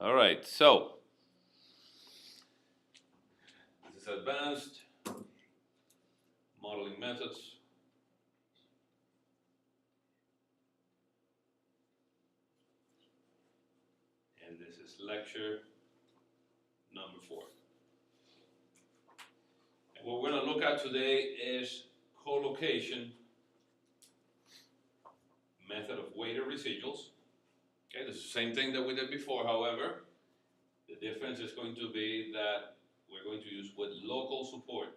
All right, so this is advanced modeling methods. And this is lecture number 4. And what we're going to look at today is collocation method of weighted residuals. Okay, this is the same thing that we did before, however, the difference is going to be that we're going to use with local support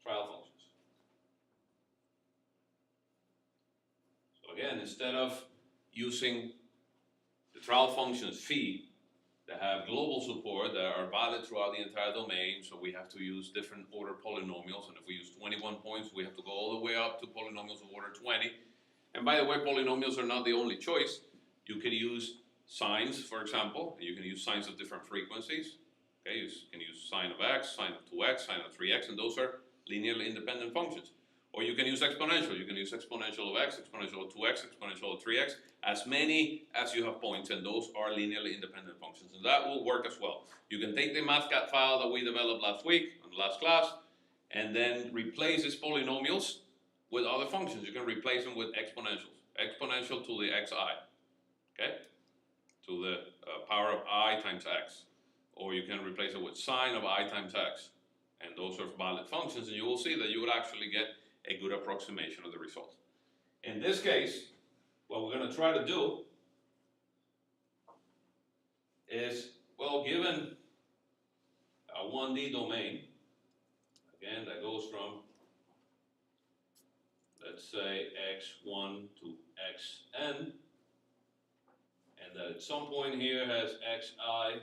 trial functions. So again, instead of using the trial functions phi that have global support that are valid throughout the entire domain, so we have to use different order polynomials, and if we use 21 points, we have to go all the way up to polynomials of order 20. And by the way, polynomials are not the only choice. You can use sines, for example. You can use sines of different frequencies. Okay, you can use sine of x, sine of 2x, sine of 3x, and those are linearly independent functions. Or you can use exponential. You can use exponential of x, exponential of 2x, exponential of 3x, as many as you have points, and those are linearly independent functions. And that will work as well. You can take the MathCAD file that we developed last week, in the last class, and then replace these polynomials with other functions. You can replace them with exponentials. Exponential to the xi, okay? To the power of I times x. Or you can replace it with sine of I times x. And those are valid functions, and you will see that you will actually get a good approximation of the result. In this case, what we're going to try to do is, well, given a 1D domain, again, that goes from, let's say, x1 to xn, and that at some point here has xi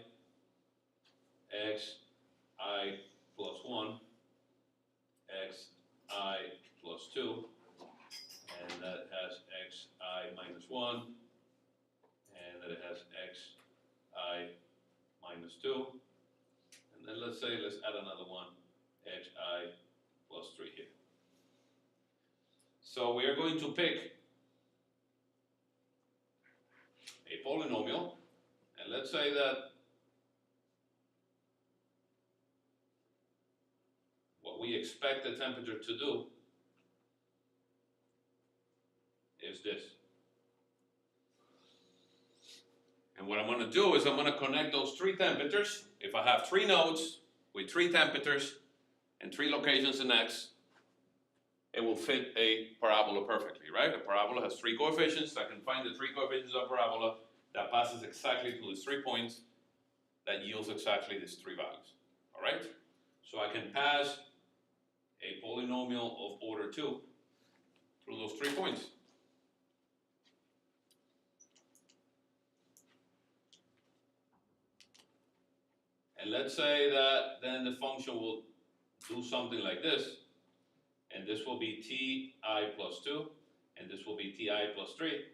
plus 1, xi plus 2, and that has xi minus 1, and that it has xi minus 2, and then let's add another one, xi plus 3 here. So we are going to pick a polynomial, and let's say that what we expect the temperature to do is this. And what I'm going to do is I'm going to connect those 3 temperatures. If I have 3 nodes with 3 temperatures and 3 locations in x, it will fit a parabola perfectly, right? A parabola has 3 coefficients. I can find the 3 coefficients of a parabola that passes exactly to these 3 points that yields exactly these 3 values, all right? So I can pass a polynomial of order 2 through those 3 points. And let's say that then the function will do something like this, and this will be ti plus 2, and this will be ti plus 3.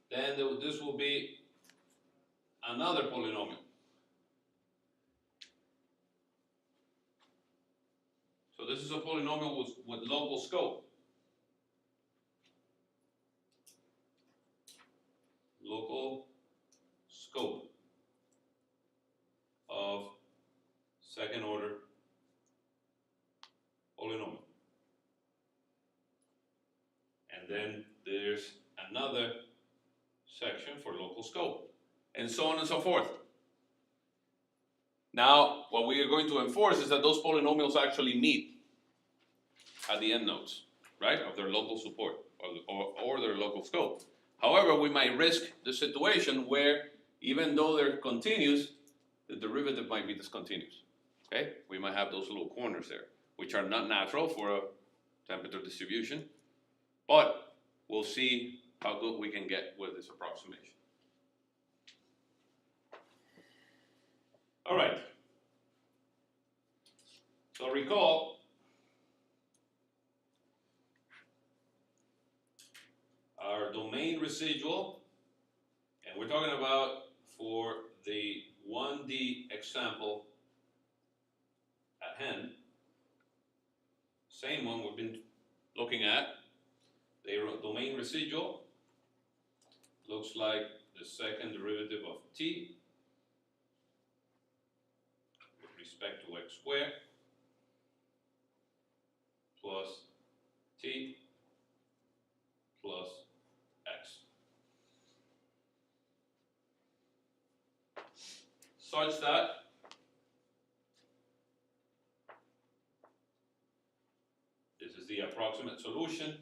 Then this will be another polynomial. So this is a polynomial with local scope. Local scope of second order polynomial. And then there's another section for local scope, and so on and so forth. Now, what we are going to enforce is that those polynomials actually meet at the end nodes, right, of their local support or their local scope. However, we might risk the situation where, even though they're continuous, the derivative might be discontinuous. Okay, we might have those little corners there, which are not natural for a temperature distribution, but we'll see how good we can get with this approximation. All right. So recall, our domain residual, and we're talking about for the 1D example at hand, same one we've been looking at, the domain residual, looks like the second derivative of t with respect to x squared plus t plus x, such that this is the approximate solution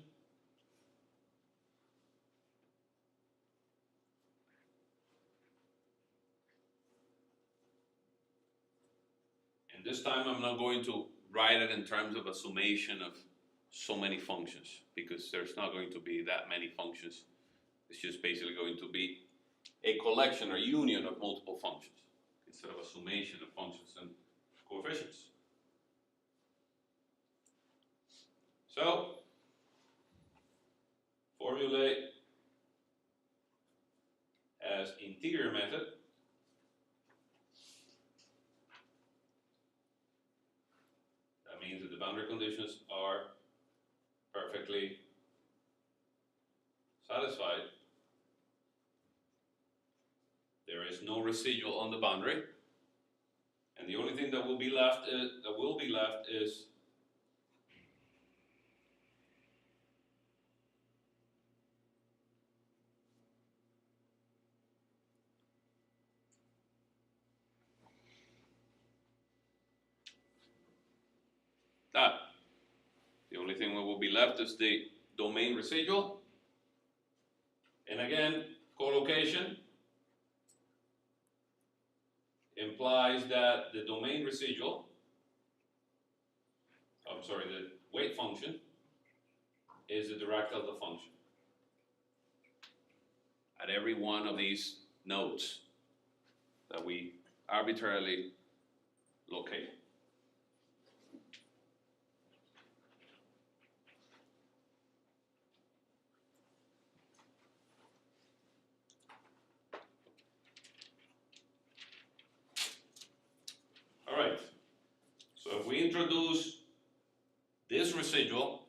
and this time I'm not going to write it in terms of a summation of so many functions, because there's not going to be that many functions. It's just basically going to be a collection or union of multiple functions instead of a summation of functions and coefficients. So, formulate as interior method that means that the boundary conditions are perfectly satisfied. There is no residual on the boundary, and the only thing that will be left is that. The only thing that will be left is the domain residual, and again, collocation implies that the domain residual, the weight function, is the direct delta function at every one of these nodes that we arbitrarily locate. All right, so if we introduce this residual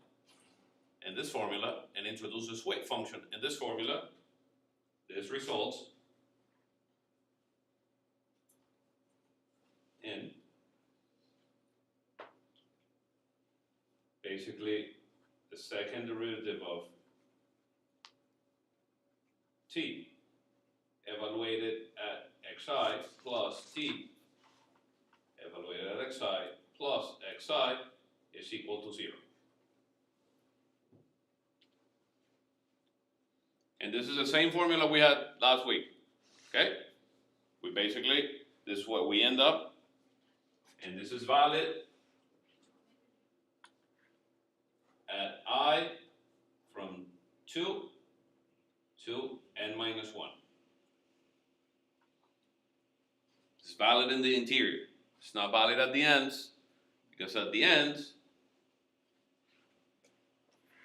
in this formula and introduce this weight function in this formula, this results in basically the second derivative of t evaluated at xi plus t evaluated at xi plus xi is equal to 0. And this is the same formula we had last week, okay? We basically, this is what we end up, and this is valid at I from 2 to n minus 1. It's valid in the interior. It's not valid at the ends, because at the ends,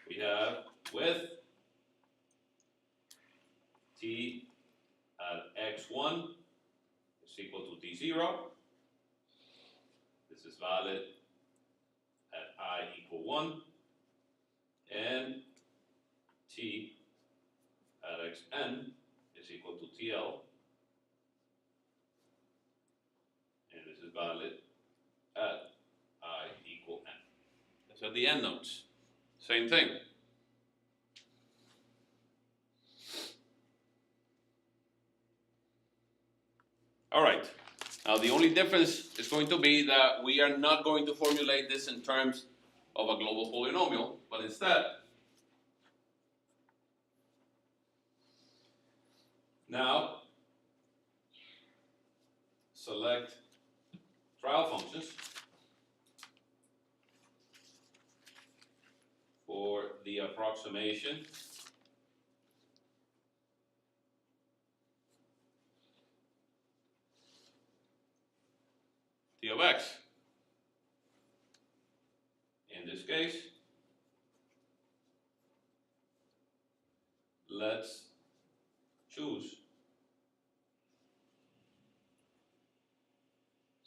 we have with t at x1 is equal to t0. This is valid at I equal 1, and t at xn is equal to tl, and this is valid at I equal n. That's at the end nodes. Same thing. All right. Now the only difference is going to be that we are not going to formulate this in terms of a global polynomial, but instead, now select trial functions for the approximation t of x. In this case, let's choose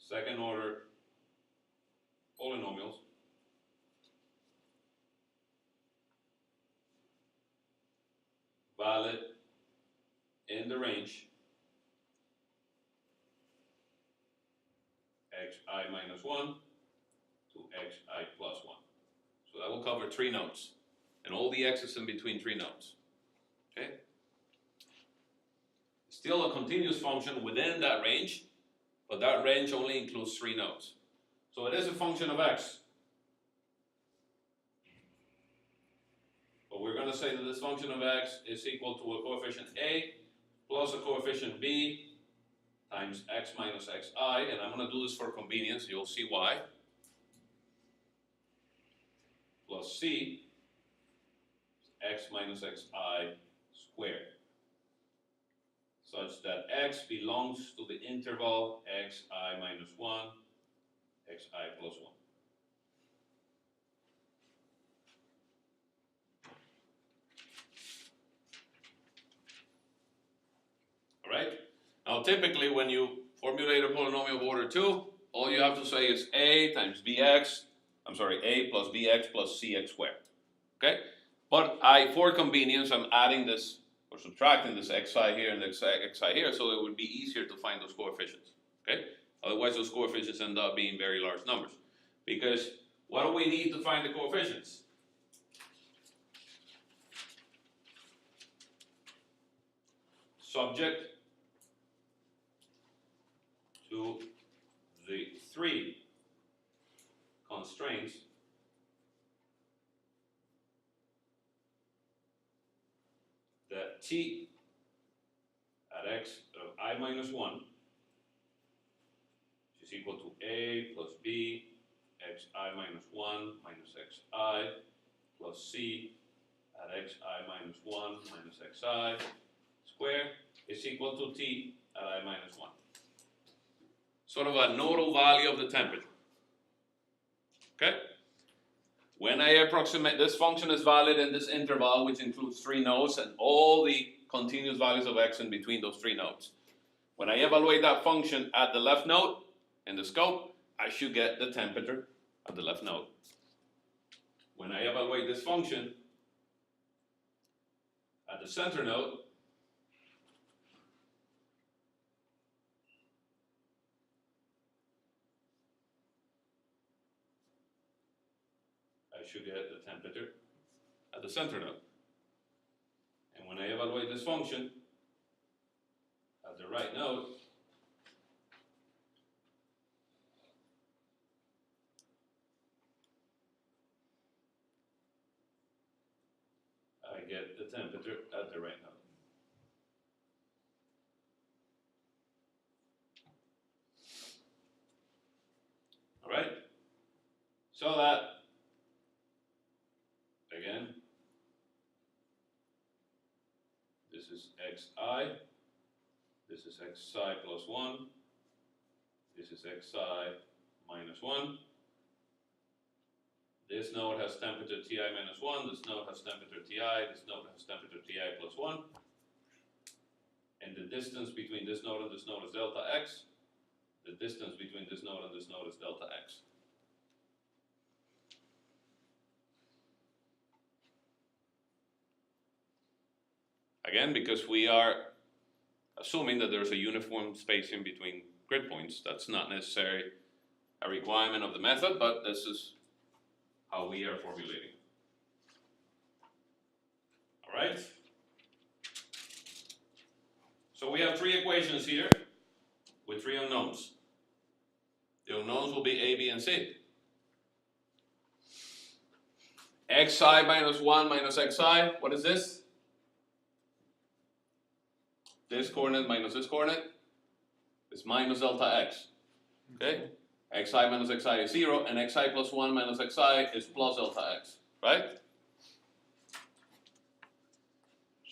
second order polynomials valid in the range xi minus 1 to xi plus 1. So that will cover 3 nodes, and all the x's in between 3 nodes. Okay? Still a continuous function within that range, but that range only includes 3 nodes. So it is a function of x. But we're going to say that this function of x is equal to a coefficient a plus a coefficient b times x minus xi, and I'm going to do this for convenience, you'll see why, plus c x minus xi squared, such that x belongs to the interval xi minus 1, xi plus 1. Alright? Now typically when you formulate a polynomial of order 2, all you have to say is a times bx, a plus bx plus cx squared. Okay? But for convenience, I'm adding this or subtracting this xi here and this xi here, so it would be easier to find those coefficients. Okay? Otherwise those coefficients end up being very large numbers. Because what do we need to find the coefficients? Subject to the 3 constraints that t at x of I minus 1 is equal to a plus b xi minus 1 minus xi plus c at xi minus 1 minus xi squared is equal to t at I minus 1. Sort of a nodal value of the temperature. Okay? When I approximate, this function is valid in this interval, which includes 3 nodes and all the continuous values of x in between those 3 nodes. When I evaluate that function at the left node in the scope, I should get the temperature at the left node. When I evaluate this function at the center node, I should get the temperature at the center node. And when I evaluate this function at the right node, I get the temperature at the right node. All right? So that, again, this is xi, this is xi plus 1, this is xi minus 1. This node has temperature Ti minus 1, this node has temperature Ti, this node has temperature Ti plus 1. And the distance between this node and this node is delta x. The distance between this node and this node is delta x. Again, because we are assuming that there's a uniform spacing between grid points, that's not necessarily a requirement of the method, but this is how we are formulating. All right? So we have 3 equations here with 3 unknowns. The unknowns will be a, b, and c. xi minus 1 minus xi, what is this? This coordinate minus this coordinate is minus delta x. Okay? Xi minus xi is 0, and xi plus 1 minus xi is plus delta x, right?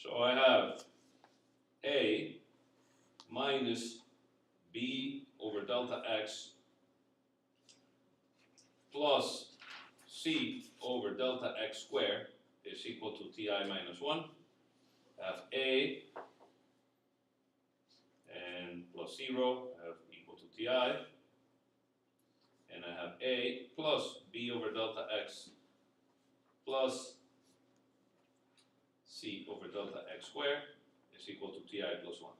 So I have a minus b over delta x plus c over delta x squared is equal to Ti minus 1. I have a and plus 0, I have equal to Ti. And I have a plus b over delta x plus c over delta x squared is equal to Ti plus 1.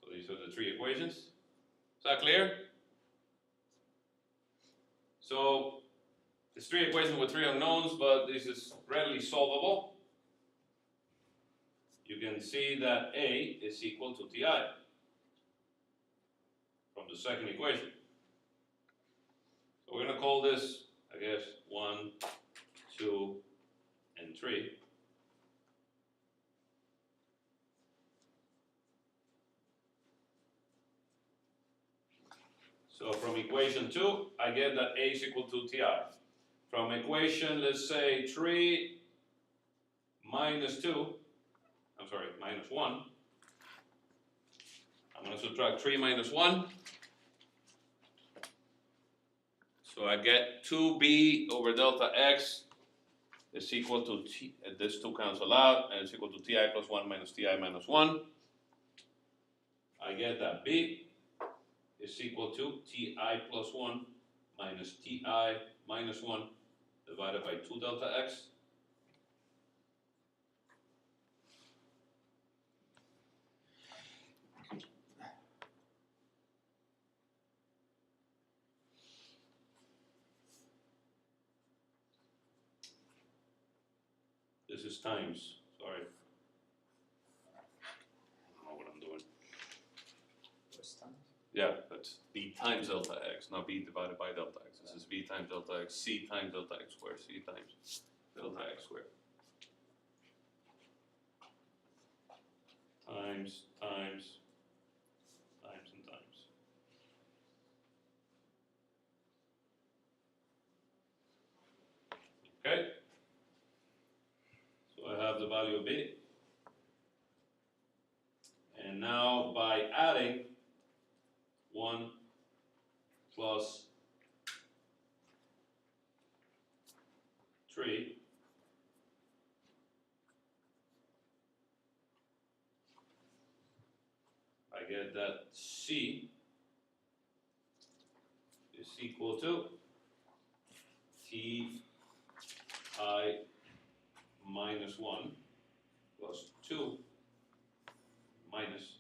So these are the three equations. Is that clear? So it's three equations with three unknowns, but this is readily solvable. You can see that A is equal to Ti from the second equation. So we're going to call this, I guess, 1, 2, and 3. So from equation 2, I get that A is equal to Ti. From equation, let's say 3 minus 2, minus 1. I'm going to subtract 3 minus 1. So I get 2b over delta x is equal to T, this 2 cancel out, and it's equal to Ti plus 1 minus Ti minus 1. I get that b is equal to Ti plus 1 minus Ti minus 1 divided by 2 delta x. This is times, sorry. I don't know what I'm doing. Yeah, that's b times delta x, not b divided by delta x. This is b times delta x, c times delta x squared, c times delta x squared. Times, times, times, and times. Okay? So I have the value of b. And now by adding 1 plus 3 I get that C is equal to Ti minus 1 plus 2 minus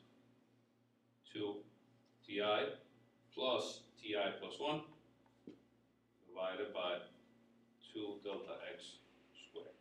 2 Ti plus Ti plus 1 divided by 2 delta x squared.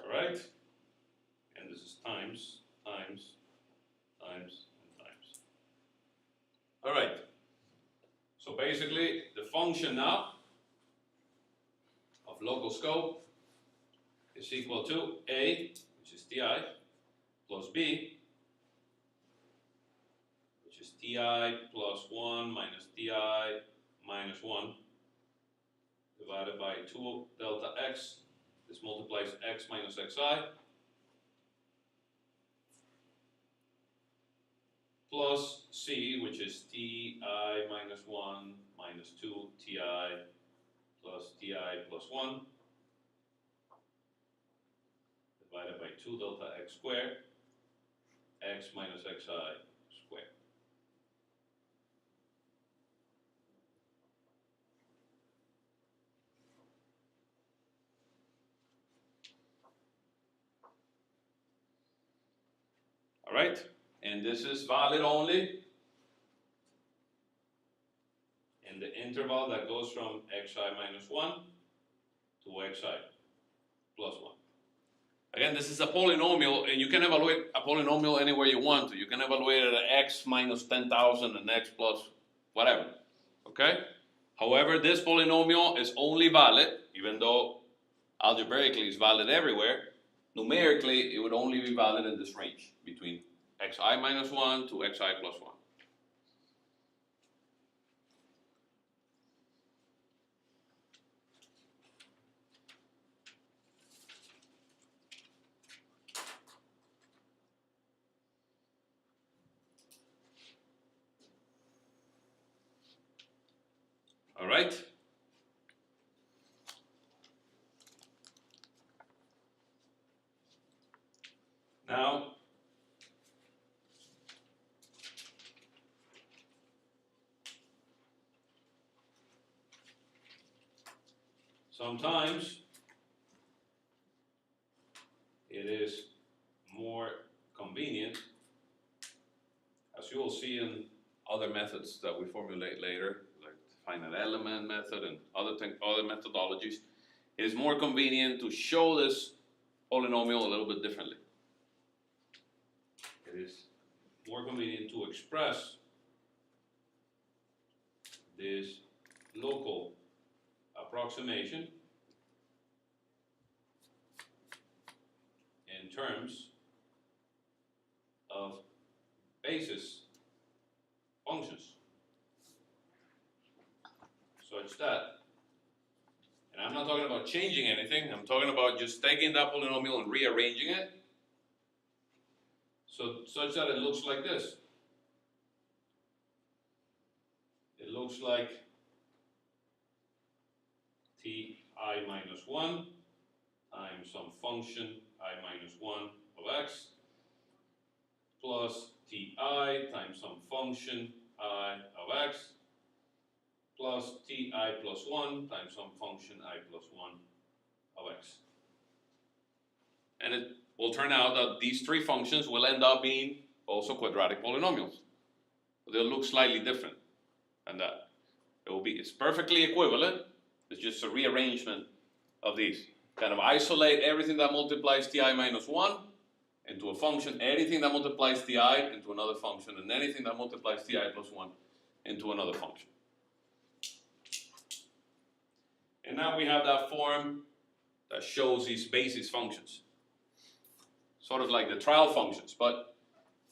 Alright? And this is times, times, times, and times. Alright. So basically, the function now of local scope is equal to A, which is Ti, plus B, which is Ti plus 1 minus Ti minus 1, divided by 2 delta x. This multiplies x minus xi, plus C, which is Ti minus 1 minus 2 Ti plus Ti plus 1, divided by 2 delta x squared, x minus xi squared. All right, and this is valid only in the interval that goes from xi minus 1 to xi plus 1. Again, this is a polynomial, and you can evaluate a polynomial anywhere you want to. You can evaluate it at x minus 10,000 and x plus whatever, okay? However, this polynomial is only valid, even though algebraically it's valid everywhere, numerically it would only be valid in this range between xi minus 1 to xi plus 1. All right? Now, sometimes it is more convenient, as you will see in other methods that we formulate later, like the finite element method and other methodologies. It is more convenient to show this polynomial a little bit differently. It is more convenient to express this local approximation in terms of basis functions, such that, and I'm not talking about changing anything, I'm talking about just taking that polynomial and rearranging it, such that it looks like this. It looks like ti minus 1 times some function I minus 1 of x plus ti times some function I of x plus ti plus 1 times some function I plus 1 of x. And it will turn out that these three functions will end up being also quadratic polynomials. They'll look slightly different than that. It's perfectly equivalent. It's just a rearrangement of these. Kind of isolate everything that multiplies ti minus 1 into a function, anything that multiplies ti into another function, and anything that multiplies ti plus 1 into another function. And now we have that form that shows these basis functions. Sort of like the trial functions, but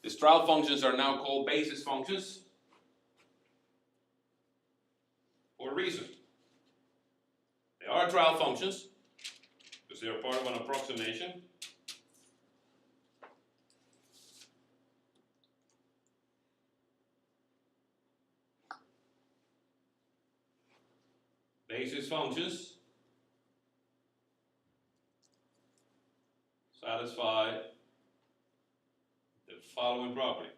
these trial functions are now called basis functions for a reason. They are trial functions because they are part of an approximation. Basis functions satisfy the following property.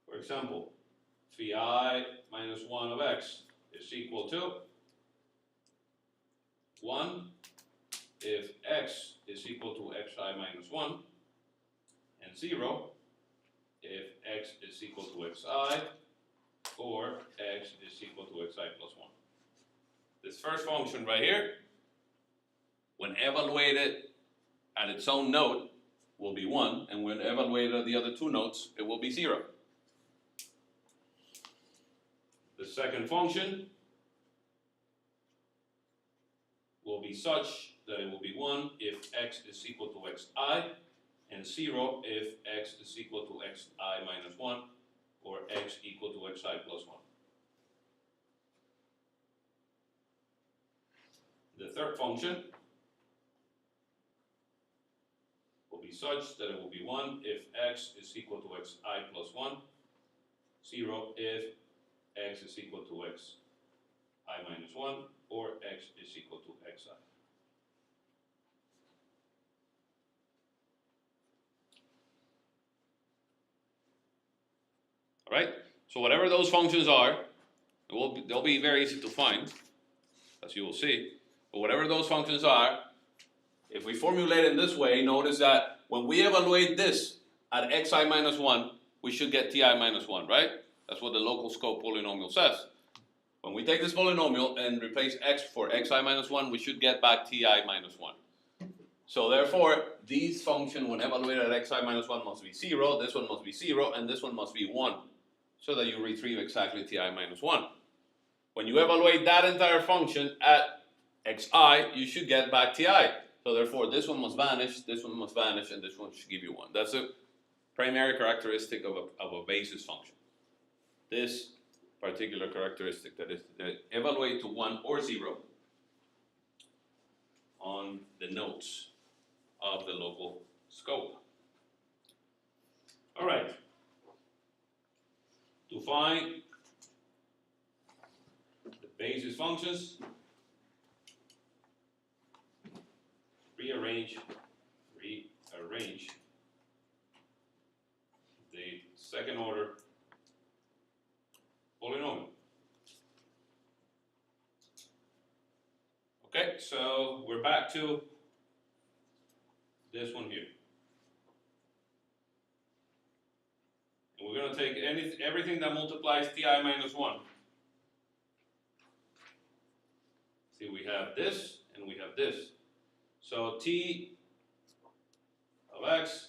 For example, phi I minus 1 of x is equal to 1 if x is equal to xi minus 1, and 0 if x is equal to xi, or x is equal to xi plus 1. This first function right here, when evaluated at its own node, will be 1, and when evaluated at the other two nodes, it will be 0. The second function will be such that it will be 1 if x is equal to xi, and 0 if x is equal to xi minus 1, or x equal to xi plus 1. The third function will be such that it will be 1 if x is equal to xi plus 1, 0 if x is equal to xi minus 1, or x is equal to xi. All right? So whatever those functions are, they'll be very easy to find, as you will see. But whatever those functions are, if we formulate it this way, notice that when we evaluate this at xi minus 1, we should get ti minus 1, right? That's what the local scope polynomial says. When we take this polynomial and replace x for xi minus 1, we should get back ti minus 1. So therefore, these functions, when evaluated at xi minus 1, must be 0, this one must be 0, and this one must be 1, so that you retrieve exactly ti minus 1. When you evaluate that entire function at xi, you should get back ti. So therefore, this one must vanish, and this one should give you 1. That's a primary characteristic of a basis function. This particular characteristic, that is, that evaluate to 1 or 0 on the nodes of the local scope. All right. To find the basis functions, rearrange the second order polynomial. Okay, so we're back to this one here. And we're going to take everything that multiplies ti minus 1. See, we have this and we have this. So t of x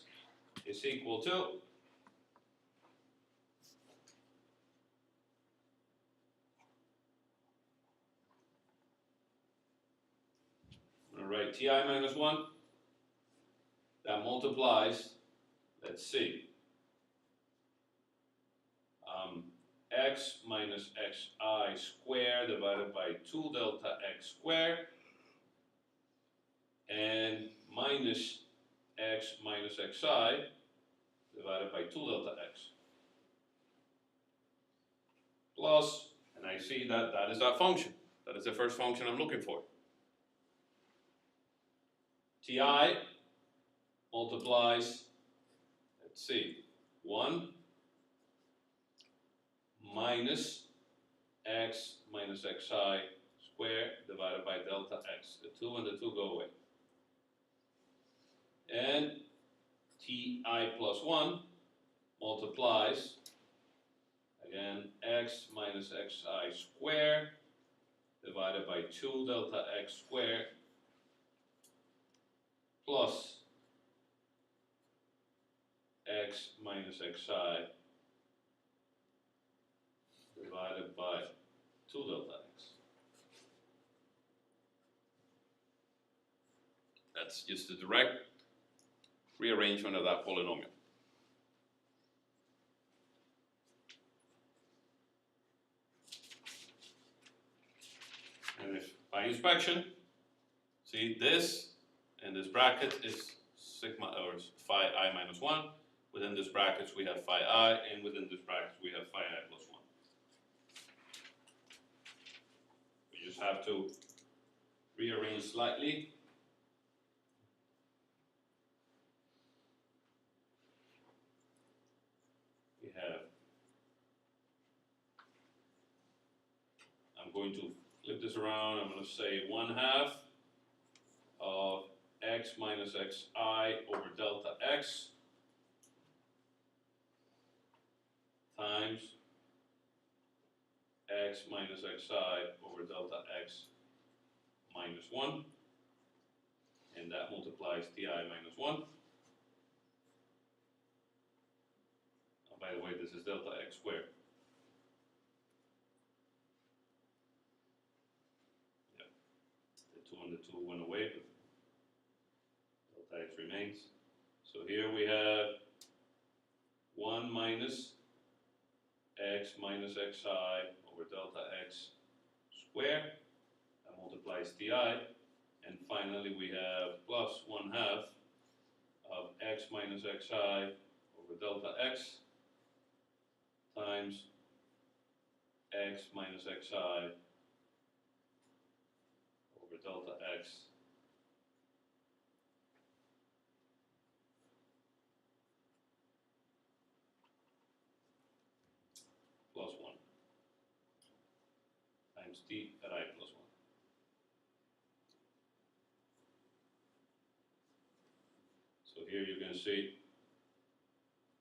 is equal to I'm going to write ti minus 1. That multiplies, let's see, x minus xi squared divided by 2 delta x squared, and minus x minus xi divided by 2 delta x. Plus, and I see that that is that function. That is the first function I'm looking for. Ti multiplies, let's see, 1 minus x minus xi squared divided by delta x. The 2 and the 2 go away. And ti plus 1 multiplies, again, x minus xi squared divided by 2 delta x squared plus x minus xi divided by 2 delta x. That's just a direct rearrangement of that polynomial. And if by inspection, see this and this bracket is sigma or phi I minus 1. Within this brackets we have phi I, and within this brackets we have phi I plus 1. We just have to rearrange slightly. We have, I'm going to flip this around. I'm going to say 1/2 of x minus xi over delta x times x minus xi over delta x minus 1, and that multiplies ti minus 1. Oh, by the way, this is delta x squared. Yeah, the 2 and the 2 went away, but delta x remains. So here we have 1 minus x minus xi over delta x squared. That multiplies ti. And finally we have plus 1/2 of x minus xi over delta x times x minus xi over delta x plus 1 times t at I plus 1. So here you can see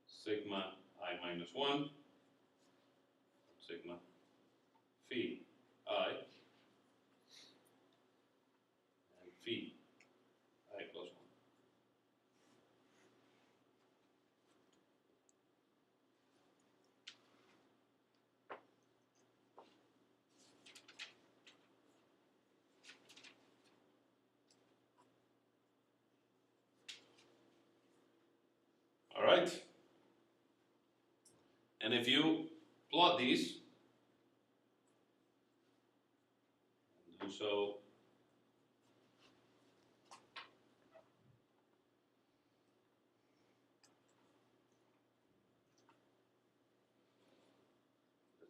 sigma I minus 1, sigma phi I, and phi I plus 1. All right. And if you plot these, do so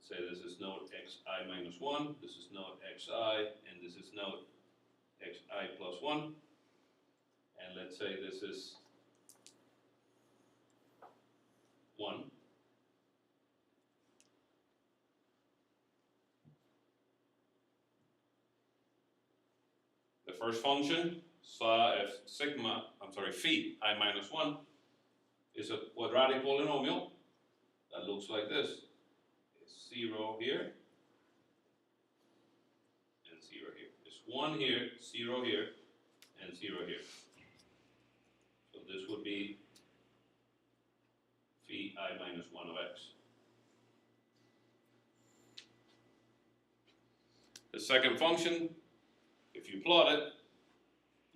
let's say this is node xi minus 1, this is node xi, and this is node xi plus 1. And let's say this is 1. The first function, phi I minus 1, is a quadratic polynomial that looks like this. It's 0 here, and 0 here. It's 1 here, 0 here, and 0 here. So this would be phi I minus 1 of x. The second function, if you plot it,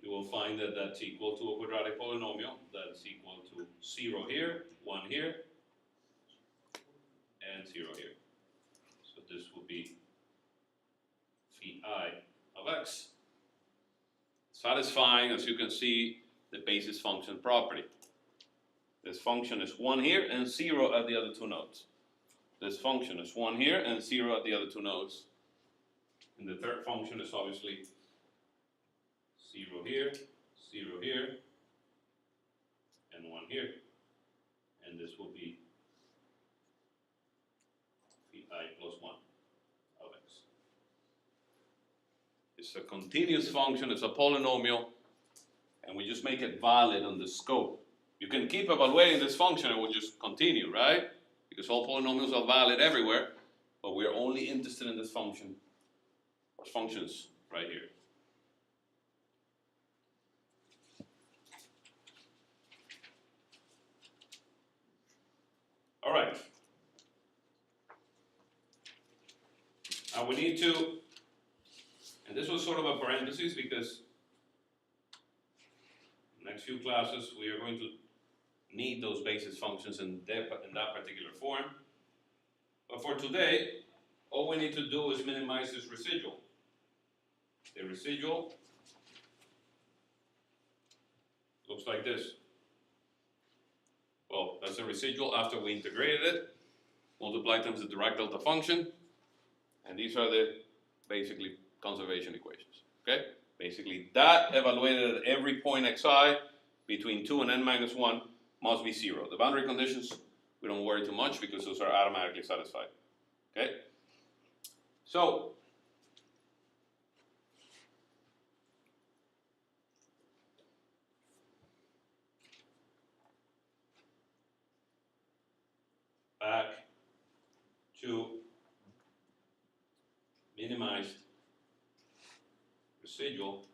you will find that that's equal to a quadratic polynomial that's equal to 0 here, 1 here, and 0 here. So this will be phi I of x, satisfying, as you can see, the basis function property. This function is 1 here and 0 at the other two nodes. This function is 1 here and 0 at the other two nodes. And the third function is obviously 0 here, 0 here, and 1 here. And this will be phi I plus 1 of x. It's a continuous function, it's a polynomial, and we just make it valid on the scope. You can keep evaluating this function and we'll just continue, right? Because all polynomials are valid everywhere, but we're only interested in this function, or functions right here. All right. Now we need to, and this was sort of a parenthesis because next few classes we are going to need those basis functions in that particular form. But for today, all we need to do is minimize this residual. The residual looks like this. Well, that's the residual after we integrated it, multiply times the Dirac delta function, and these are the basically conservation equations. Okay? Basically, that evaluated at every point xi between 2 and n minus 1 must be 0. The boundary conditions, we don't worry too much because those are automatically satisfied. Okay? So, back to minimized residual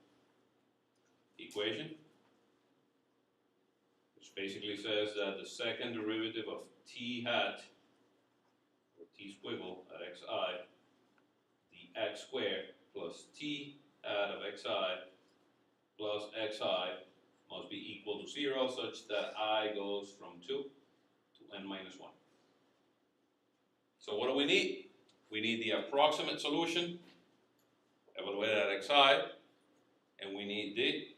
equation, which basically says that the second derivative of t hat, or t squiggle at xi, the x squared plus t hat of xi plus xi must be equal to 0 such that I goes from 2 to n minus 1. So what do we need? We need the approximate solution evaluated at xi, and we need the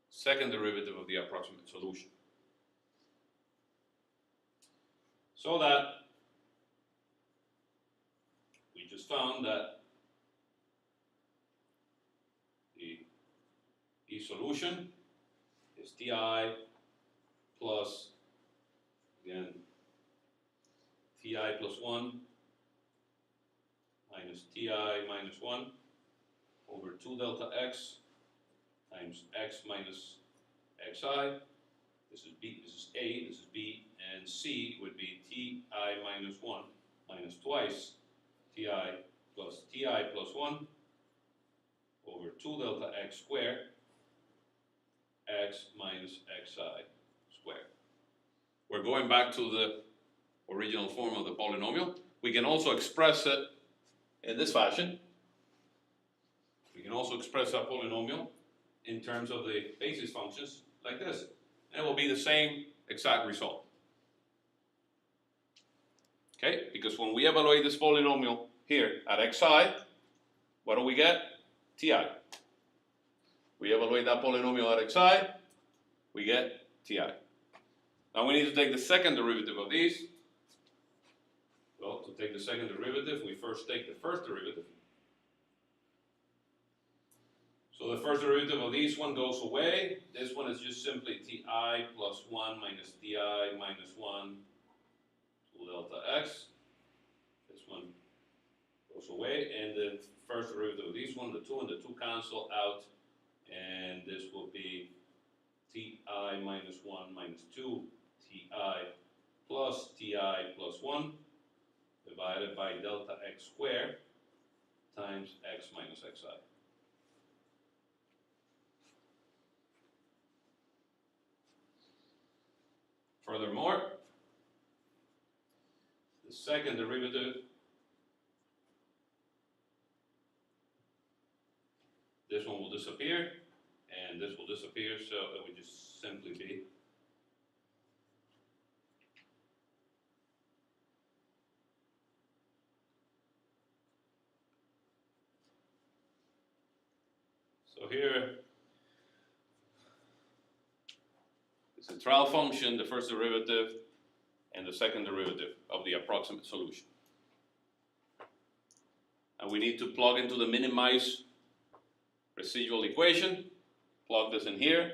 second derivative of the approximate solution. So that we just found that the solution is ti plus, again, ti plus 1 minus ti minus 1 over 2 delta x times x minus xi. This is b, this is a, this is b, and c would be ti minus 1 minus twice ti plus 1 over 2 delta x squared x minus xi squared. We're going back to the original form of the polynomial. We can also express it in this fashion. We can also express our polynomial in terms of the basis functions like this. And it will be the same exact result. Okay? Because when we evaluate this polynomial here at xi, what do we get? Ti. We evaluate that polynomial at xi, we get ti. Now we need to take the second derivative of these. Well, to take the second derivative, we first take the first derivative. So the first derivative of this one goes away. This one is just simply ti plus 1 minus ti minus 1 to delta x. This one goes away, and the first derivative of this one, the 2 and the 2 cancel out, and this will be ti minus 1 minus 2 ti plus 1 divided by delta x squared times x minus xi. Furthermore, the second derivative, this one will disappear, and this will disappear, so it would just simply be so here it's a trial function, the first derivative and the second derivative of the approximate solution. And we need to plug into the minimized residual equation, plug this in here,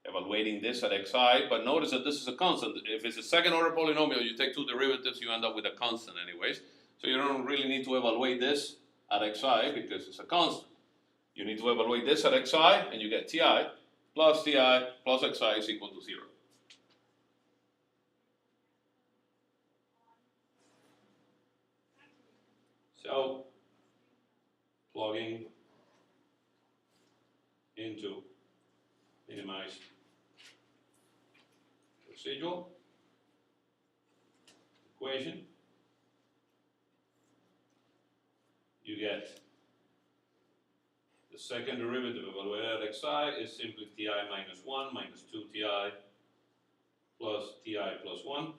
evaluating this at xi, but notice that this is a constant. If it's a second order polynomial, you take two derivatives, you end up with a constant anyways. So you don't really need to evaluate this at xi because it's a constant. You need to evaluate this at xi, and you get ti plus xi is equal to 0. So, plugging into minimized residual equation, you get the second derivative evaluated at xi is simply ti minus 1 minus 2 ti plus 1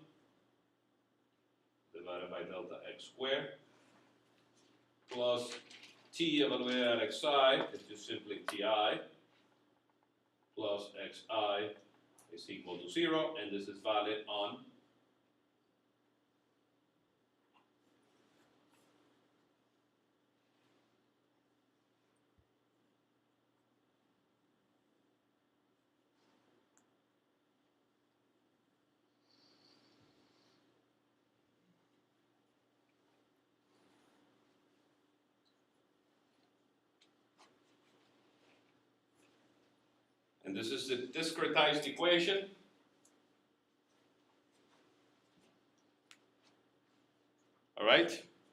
divided by delta x squared plus t evaluated at xi is just simply ti plus xi is equal to 0, and this is valid on and this is the discretized equation. All right,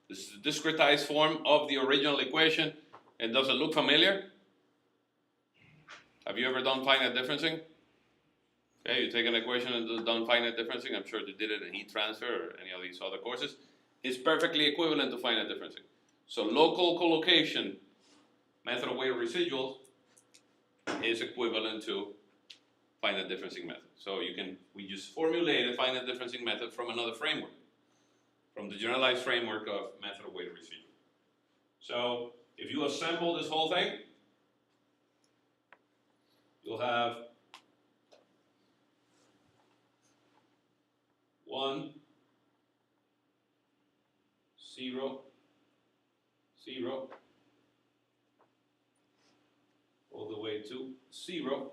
this is the discretized form of the original equation. And does it look familiar? Have you ever done finite differencing? Okay, you take an equation and done finite differencing. I'm sure you did it in heat transfer or any of these other courses. It's perfectly equivalent to finite differencing. So local collocation method of weighted residuals is equivalent to finite differencing method. So we just formulate a finite differencing method from another framework, from the generalized framework of method of weighted residual. So if you assemble this whole thing, you'll have 1, 0, 0, all the way to 0.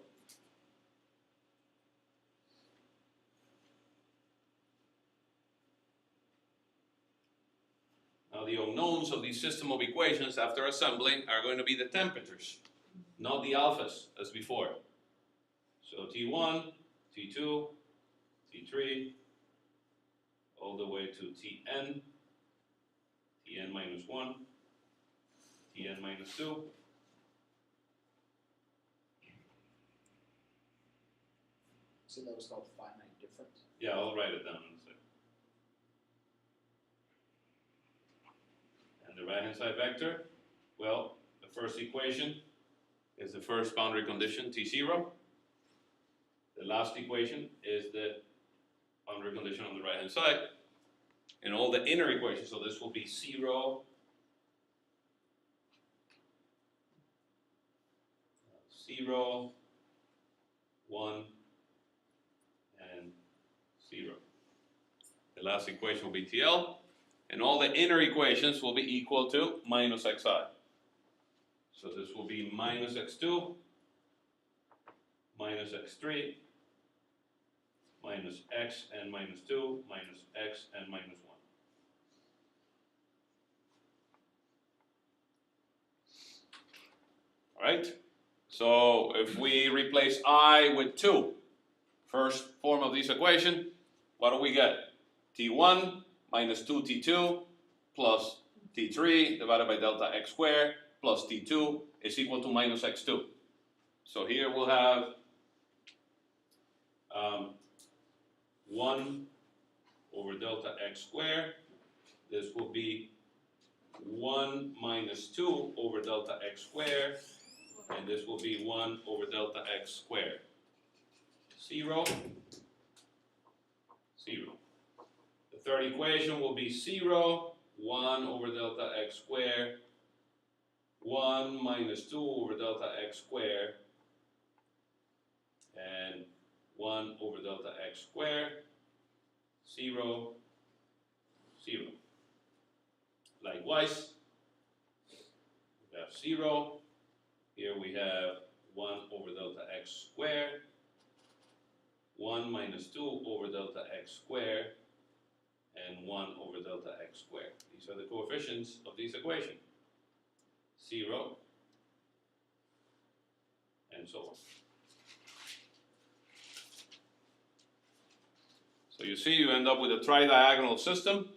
Now the unknowns of the system of equations after assembling are going to be the temperatures, not the alphas as before. So T1, T2, T3, all the way to Tn, Tn minus 1, Tn minus 2. So that was called finite difference? Yeah, I'll write it down in a second. And the right-hand side vector, well, the first equation is the first boundary condition, T0. The last equation is the boundary condition on the right-hand side. And all the inner equations, so this will be 0, 0, 1, and 0. The last equation will be TL, and all the inner equations will be equal to minus xi. So this will be minus x2, minus x3, minus x and minus 2, minus x and minus 1. Alright? So if we replace I with 2, first form of this equation, what do we get? T1 minus 2t2 plus t3 divided by delta x squared plus t2 is equal to minus x2. So here we'll have 1 over delta x squared. This will be 1 minus 2 over delta x squared, and this will be 1 over delta x squared. 0, 0. The third equation will be 0, 1 over delta x squared, 1 minus 2 over delta x squared, and 1 over delta x squared, 0, 0. Likewise, we have 0. Here we have 1 over delta x squared, 1 minus 2 over delta x squared, and 1 over delta x squared. These are the coefficients of this equation. 0, and so on. So you see, you end up with a tridiagonal system,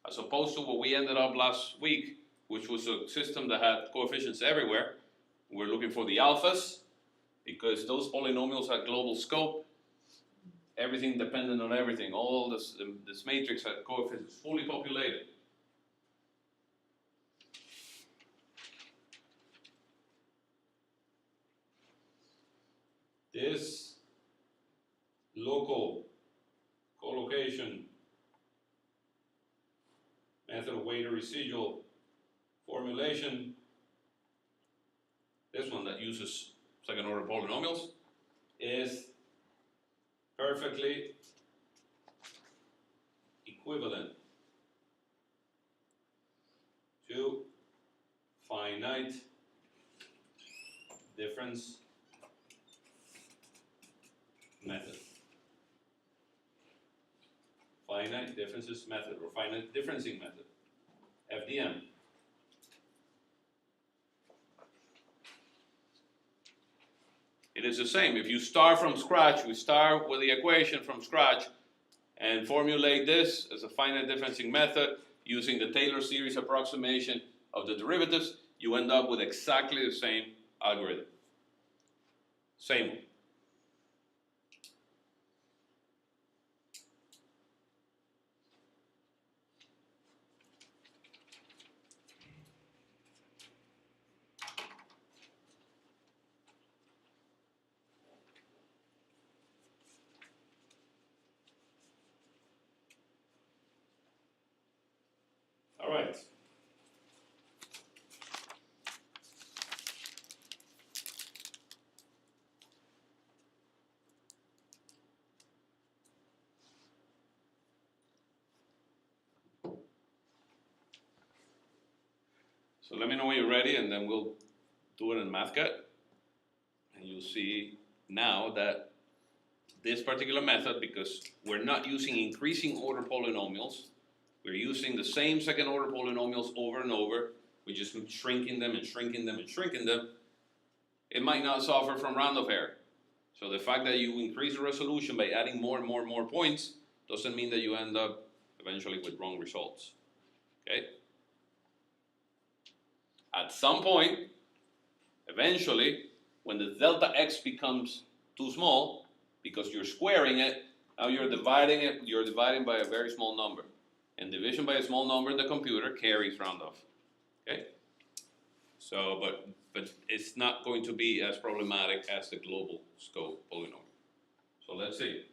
as opposed to what we ended up last week, which was a system that had coefficients everywhere. We're looking for the alphas, because those polynomials had global scope. Everything dependent on everything. All this matrix had coefficients fully populated. This local collocation method of weighted residual formulation, this one that uses second order polynomials, is perfectly equivalent to finite difference method. Finite differences method, or finite differencing method, FDM. It is the same. If you start from scratch, we start with the equation from scratch and formulate this as a finite differencing method using the Taylor series approximation of the derivatives, you end up with exactly the same algorithm. Same one. All right. So let me know when you're ready, and then we'll do it in MathCAD. And you'll see now that this particular method, because we're not using increasing order polynomials, we're using the same second order polynomials over and over, we're just shrinking them and shrinking them and shrinking them, it might not suffer from round-off error. So the fact that you increase the resolution by adding more and more and more points doesn't mean that you end up eventually with wrong results, okay? At some point, eventually, when the delta x becomes too small, because you're squaring it, now you're dividing by a very small number. And division by a small number in the computer carries round off, okay? So, but it's not going to be as problematic as the global scope polynomial. So let's see.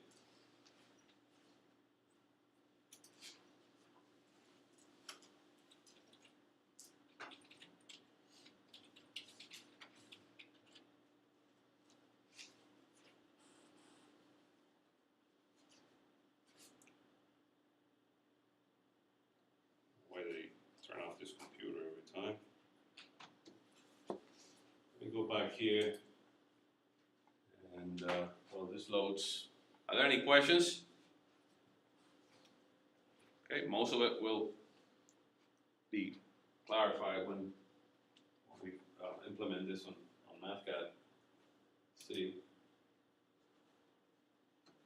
here. And well, this loads. Are there any questions? Okay, most of it will be clarified when we implement this on MathCAD. See.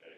Okay.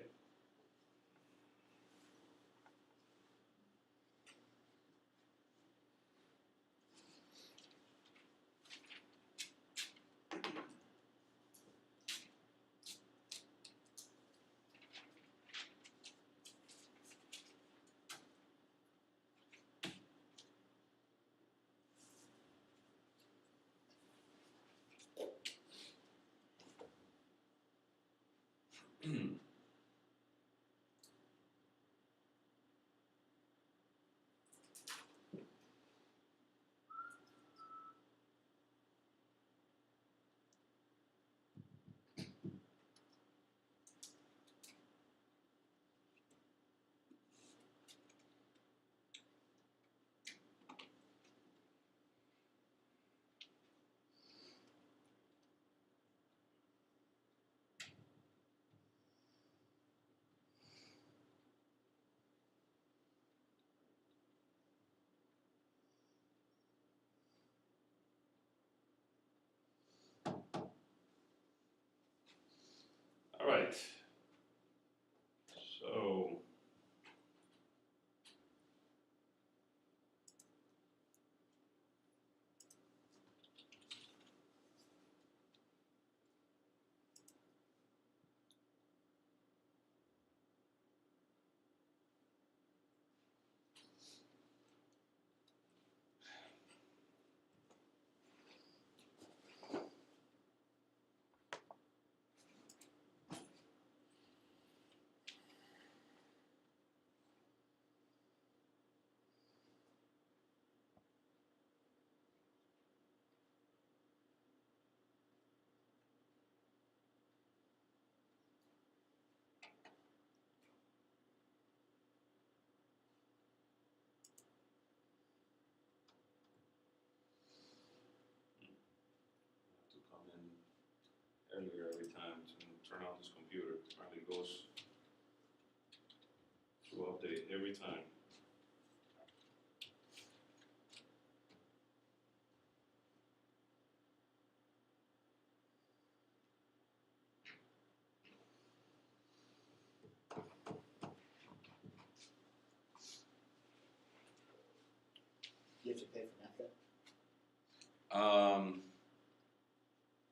All right. So. To come in earlier every time to turn on this computer. Apparently it goes through update every time. You have to pay for MathCAD?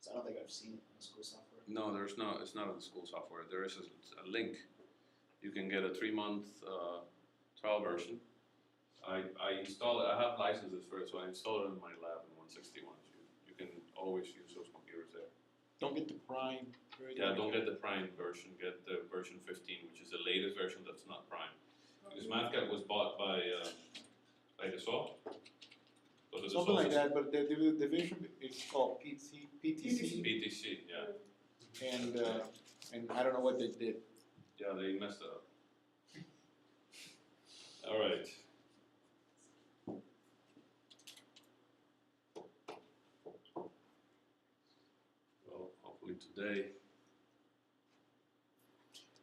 So I don't think I've seen it in the school software. No, there's no. It's not in the school software. There is a link. You can get a 3-month trial version. I installed it. I have licenses for it, so I installed it in my lab in 161. You can always use those computers there. Don't get the Prime. Yeah, don't get the Prime version. Get the version 15, which is the latest version that's not Prime. Because MathCAD was bought by Dassault. Something like that, but the division is called PTC, PTC, yeah. and I don't know what they did. Yeah, they messed it up. All right. Well, hopefully today.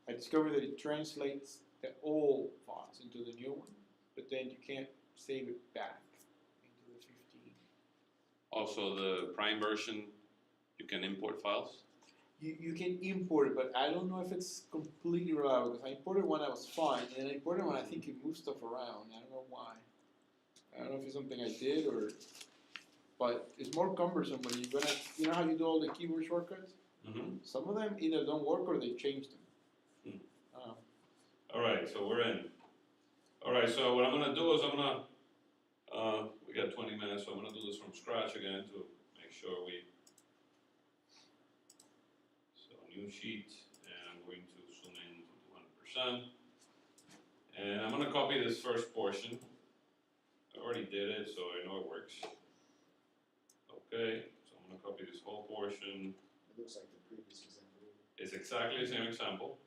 I discovered that it translates the old fonts into the new one, but then you can't save it back into the 15. Also, the Prime version, you can import files. You can import it, but I don't know if it's completely reliable because I imported one that was fine, and then I imported one I think it moved stuff around. I don't know why. I don't know if it's something I did or, but it's more cumbersome when you're gonna, you know how you do all the keyboard shortcuts? Mm-hmm. Some of them either don't work or they changed them. All right, so we're in. All right, so what I'm gonna do is we got 20 minutes, so I'm gonna do this from scratch again to make sure we. So new sheet, and I'm going to zoom in to 200%. And I'm gonna copy this first portion. I already did it, so I know it works. Okay, so I'm gonna copy this whole portion. It looks like the previous example. It's exactly the same example.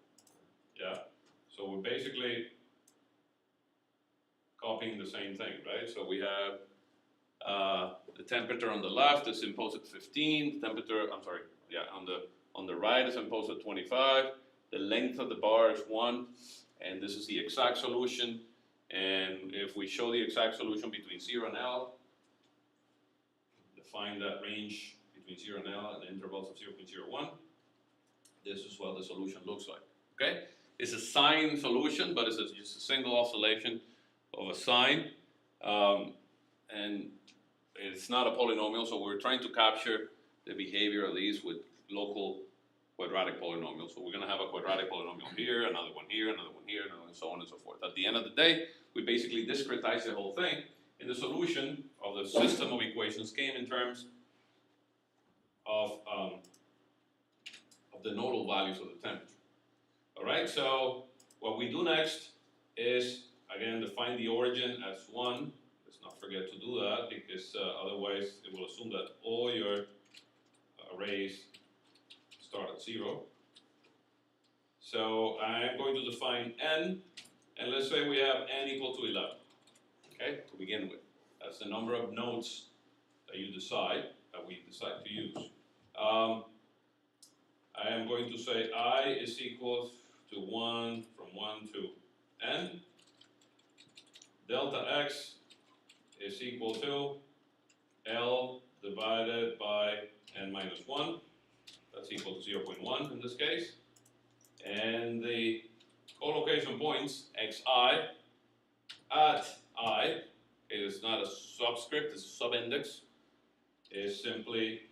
Yeah. So we're basically copying the same thing, right? So we have The temperature on the left is imposed at 15. The temperature, on the right is imposed at 25. The length of the bar is 1, and this is the exact solution. And if we show the exact solution between 0 and L, define that range between 0 and L and intervals of 0.01, this is what the solution looks like, okay? It's a sine solution, but it's just a single oscillation of a sine, and it's not a polynomial, so we're trying to capture the behavior of these with local quadratic polynomials. So we're gonna have a quadratic polynomial here, another one here, another one here, and so on and so forth. At the end of the day, we basically discretize the whole thing, and the solution of the system of equations came in terms of the nodal values of the temperature. All right, so what we do next is, again, define the origin as 1. Let's not forget to do that, because otherwise it will assume that all your arrays start at 0. So I'm going to define n, and let's say we have n equal to 11, okay, to begin with. That's the number of nodes that we decide to use. I am going to say I is equal to 1 from 1 to n. Delta x is equal to L divided by n minus 1. That's equal to 0.1 in this case. And the collocation points xi at I, it is not a subscript, it's a subindex, is simply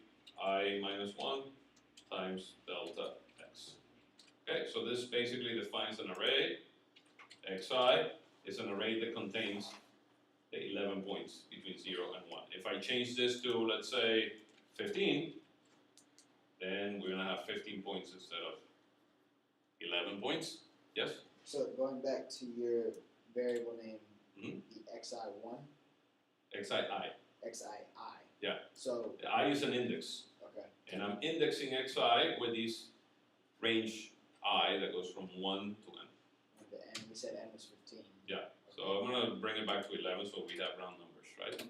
I minus 1 times delta x. Okay, so this basically defines an array. Xi is an array that contains the 11 points between 0 and 1. If I change this to, let's say, 15, then we're going to have 15 points instead of 11 points. Yes? So going back to your variable name, the xi1? xii. xii. Yeah. So, The I is an index. okay. And I'm indexing xi with these range I that goes from 1 to n. The n, we said n was 15. Yeah. So I'm going to bring it back to 11 so we have round numbers, right?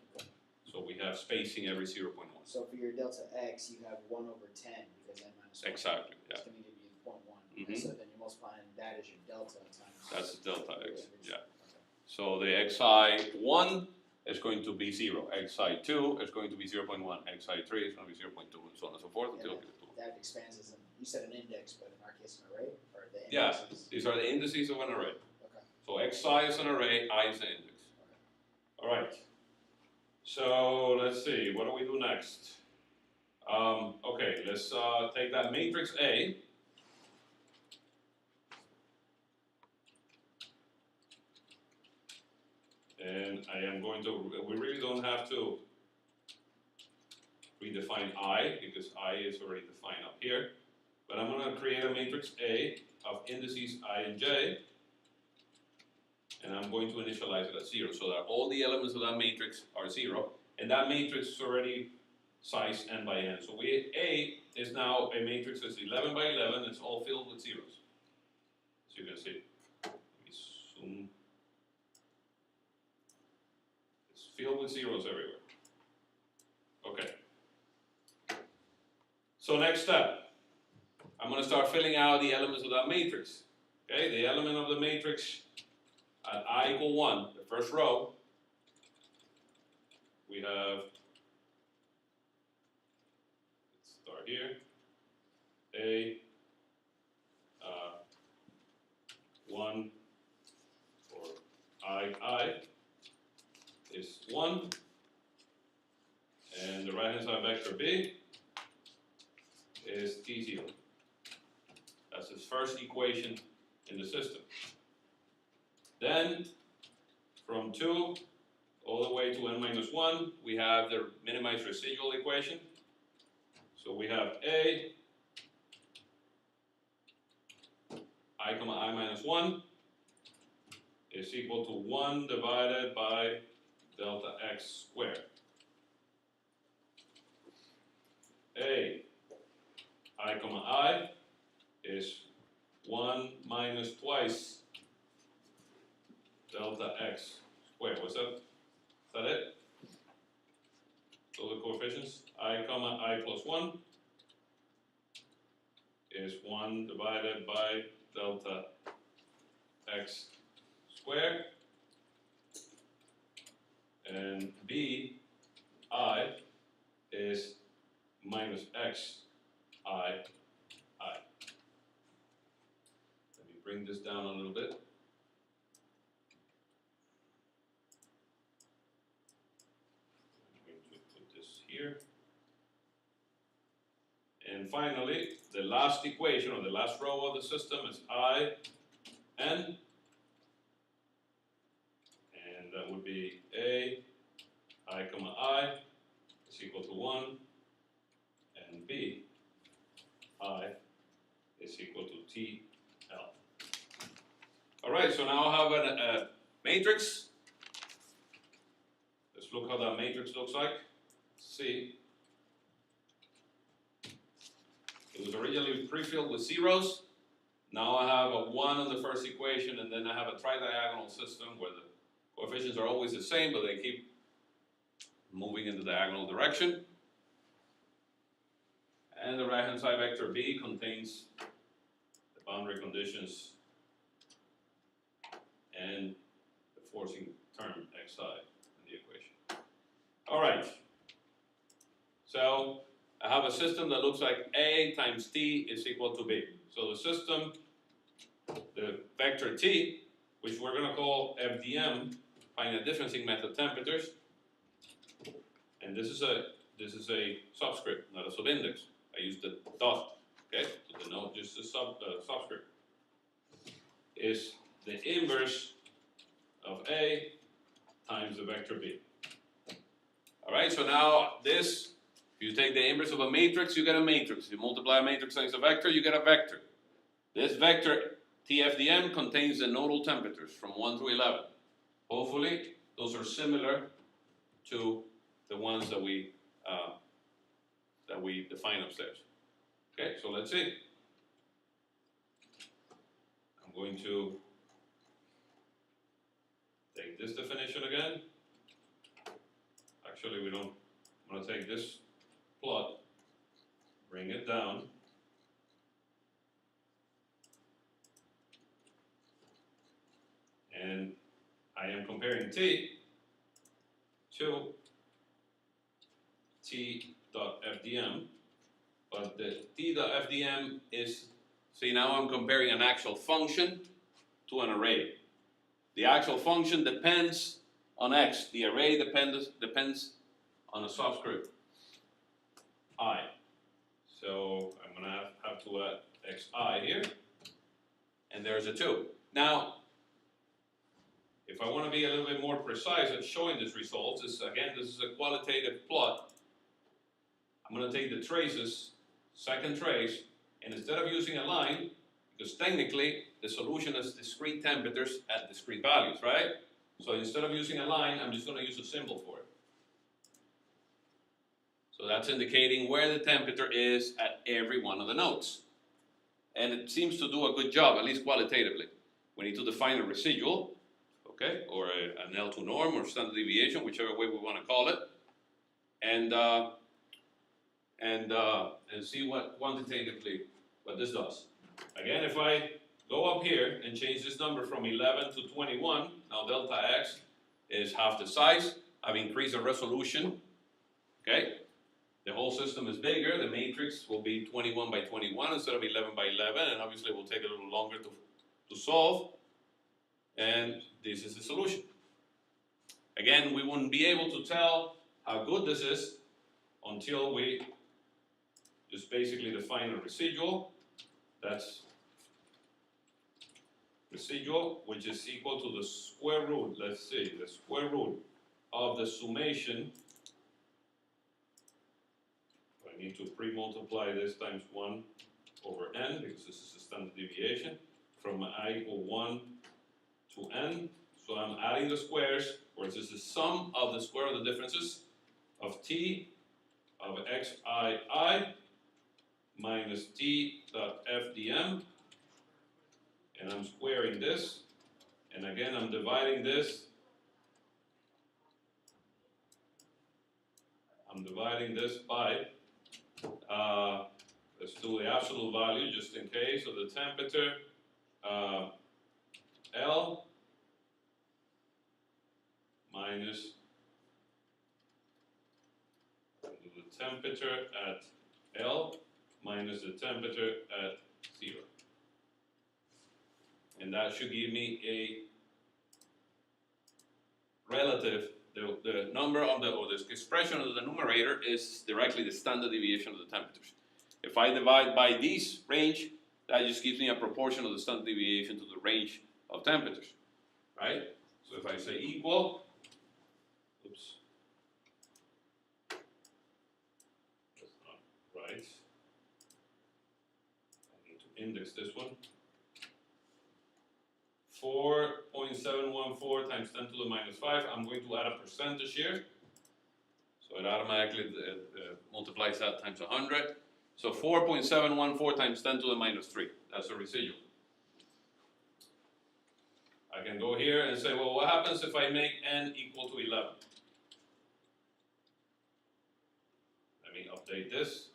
So we have spacing every 0.1. So for your delta x, you have 1 over 10 because n minus 1. Exactly, yeah. It's going to give you 0.1. Mhm. So then you're multiplying that as your delta times. That's the delta x, yeah. Okay. So the xi1 is going to be 0, xi2 is going to be 0.1, xi3 is going to be 0.2, and so on and so forth until And we get to that expands as you said an index, but in our case an array? Or the index Yeah, is, these are the indices of an array. okay. So xi is an array, I is the index. All right. So let's see, what do we do next? Okay, let's take that matrix A. And I am going to, we really don't have to redefine I, because I is already defined up here. But I'm going to create a matrix A of indices I and j. And I'm going to initialize it at 0, so that all the elements of that matrix are 0. And that matrix is already size n by n. So A is now a matrix that's 11 by 11, it's all filled with zeros. As you can see. Let me zoom. It's filled with zeros everywhere. Okay. So next step. I'm going to start filling out the elements of that matrix. Okay, the element of the matrix at I equal 1, the first row, we have, let's start here, A, 1 for I is 1, and the right hand side vector B is T0. That's his first equation in the system. Then, from 2 all the way to n minus 1, we have the minimized residual equation. So we have A, I comma I minus 1 is equal to 1 divided by delta x squared. A, I comma I is 1 minus twice delta x squared. What's that? Is that it? So the coefficients I comma I plus 1 is 1 divided by delta x squared, and b I is minus x I. Let me bring this down a little bit. I'm going to put this here. And finally, the last equation, or the last row of the system is I n, and that would be a I comma I is equal to 1, and b I is equal to t L. All right, so now I have a matrix. Let's look how that matrix looks like. See, it was originally pre-filled with zeros. Now I have a 1 on the first equation, and then I have a tridiagonal system where the coefficients are always the same, but they keep moving in the diagonal direction. And the right-hand side vector b contains the boundary conditions and the forcing term xi in the equation. All right. So I have a system that looks like A times T is equal to B. So the system, the vector T, which we're going to call FDM, finite differencing method temperatures, and this is a subscript, not a subindex. I use the dot, okay, to denote just the subscript. Is the inverse of A times the vector B. All right, so now this, if you take the inverse of a matrix, you get a matrix. You multiply a matrix times a vector, you get a vector. This vector, TFDM, contains the nodal temperatures from 1 through 11. Hopefully, those are similar to the ones that we define upstairs. Okay, so let's see. I'm going to take this definition again. Actually, we don't. I'm going to take this plot, bring it down, and I am comparing T to T.FDM, but the T.FDM is, see, now I'm comparing an actual function to an array. The actual function depends on x. The array depends on a subscript I. So I'm going to have to add xi here, and there's a 2. Now, if I want to be a little bit more precise at showing these results, this is a qualitative plot. I'm going to take the traces, second trace, and instead of using a line, because technically the solution is discrete temperatures at discrete values, right? So instead of using a line, I'm just going to use a symbol for it. So that's indicating where the temperature is at every one of the nodes. And it seems to do a good job, at least qualitatively. We need to define a residual, okay, or an L2 norm or standard deviation, whichever way we want to call it, and see what quantitatively what this does. Again, if I go up here and change this number from 11 to 21, now delta x is half the size. I've increased the resolution, okay? The whole system is bigger. The matrix will be 21 by 21 instead of 11 by 11, and obviously it will take a little longer to solve. And this is the solution. Again, we wouldn't be able to tell how good this is until we just basically define a residual. That's residual, which is equal to the square root, let's see, the square root of the summation. I need to pre-multiply this times 1 over n, because this is the standard deviation, from I equal 1 to n. So I'm adding the squares, or this is the sum of the square of the differences of t of xii minus t dot fdm, and I'm squaring this, and again I'm dividing this. I'm dividing this by, let's do the absolute value just in case. So the temperature, L minus the temperature at L minus the temperature at 0. And that should give me a relative, the number on the, or the expression of the numerator is directly the standard deviation of the temperatures. If I divide by this range, that just gives me a proportion of the standard deviation to the range of temperatures, right? So if I say equal, oops, that's not right. I need to index this one. 4.714 times 10 to the minus 5. I'm going to add a percentage here. So it automatically multiplies that times 100. So 4.714 times 10 to the minus 3. That's the residual. I can go here and say, well, what happens if I make n equal to 11? Let me update this.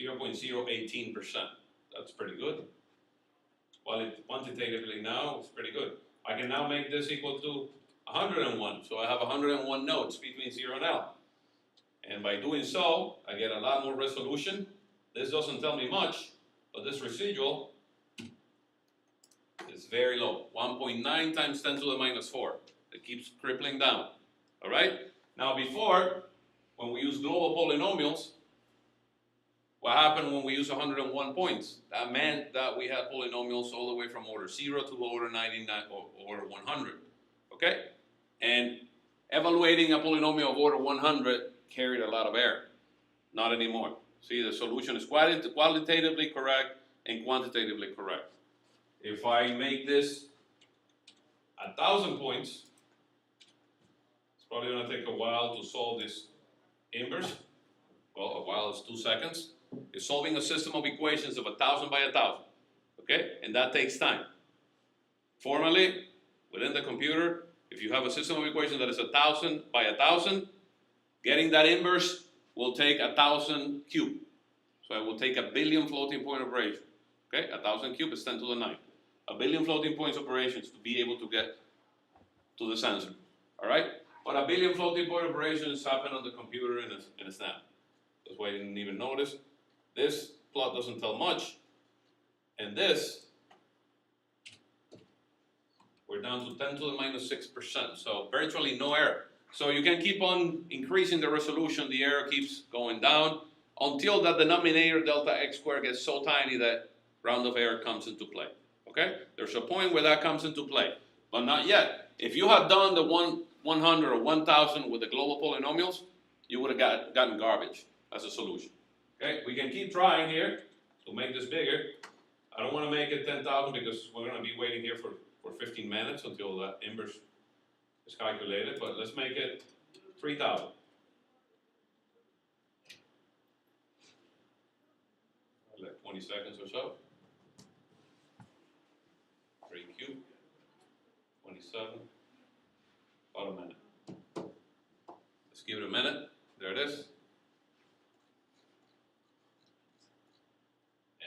0.018%. That's pretty good. Quantitatively now, it's pretty good. I can now make this equal to 101. So I have 101 nodes between 0 and L. And by doing so, I get a lot more resolution. This doesn't tell me much, but this residual is very low. 1.9 times 10 to the minus 4. It keeps crippling down. All right? Now before, when we use global polynomials, what happened when we use 101 points? That meant that we had polynomials all the way from order 0 to order 99 or order 100. Okay? And evaluating a polynomial of order 100 carried a lot of error. Not anymore. See, the solution is qualitatively correct and quantitatively correct. If I make this 1,000 points, it's probably going to take a while to solve this inverse. Well, a while is 2 seconds. You're solving a system of equations of 1,000 by 1,000, okay? And that takes time. Formally, within the computer, if you have a system of equations that is 1,000 by 1,000, getting that inverse will take 1,000 cubed. So it will take 1 billion floating point operation, okay? 1,000 cubed is 10 to the 9. 1 billion floating points operations to be able to get to this answer, all right? But 1 billion floating point operations happen on the computer in a snap. That's why I didn't even notice. This plot doesn't tell much, and this, we're down to 10 to the minus 6%, so virtually no error. So you can keep on increasing the resolution, the error keeps going down, until that denominator delta x squared gets so tiny that round of error comes into play, okay? There's a point where that comes into play, but not yet. If you had done the 100 or 1,000 with the global polynomials, you would have gotten garbage as a solution. Okay, we can keep trying here to make this bigger. I don't want to make it 10,000 because we're going to be waiting here for 15 minutes until the inverse is calculated, but let's make it 3,000. Like 20 seconds or so. 3 cubed, 27, about a minute. Let's give it a minute. There it is.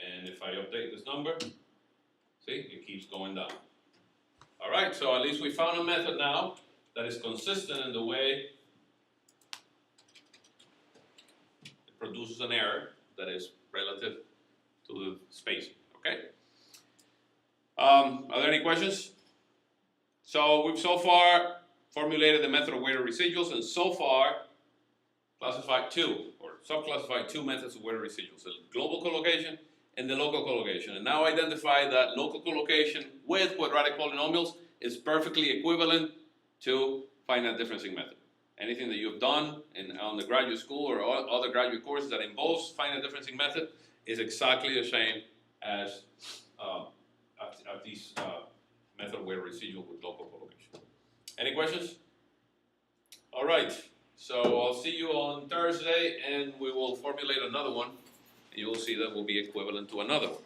And if I update this number, see, it keeps going down. All right, so at least we found a method now that is consistent in the way it produces an error that is relative to the spacing, okay? Are there any questions? So we've so far formulated the method of weighted residuals, and so far classified subclassified two methods of weighted residuals, the global collocation and the local collocation, and now identify that local collocation with quadratic polynomials is perfectly equivalent to finite differencing method. Anything that you've done on the graduate school or other graduate courses that involves finite differencing method is exactly the same as this method of weighted residual with local collocation. Any questions? All right, so I'll see you on Thursday and we will formulate another one. You will see that will be equivalent to another one.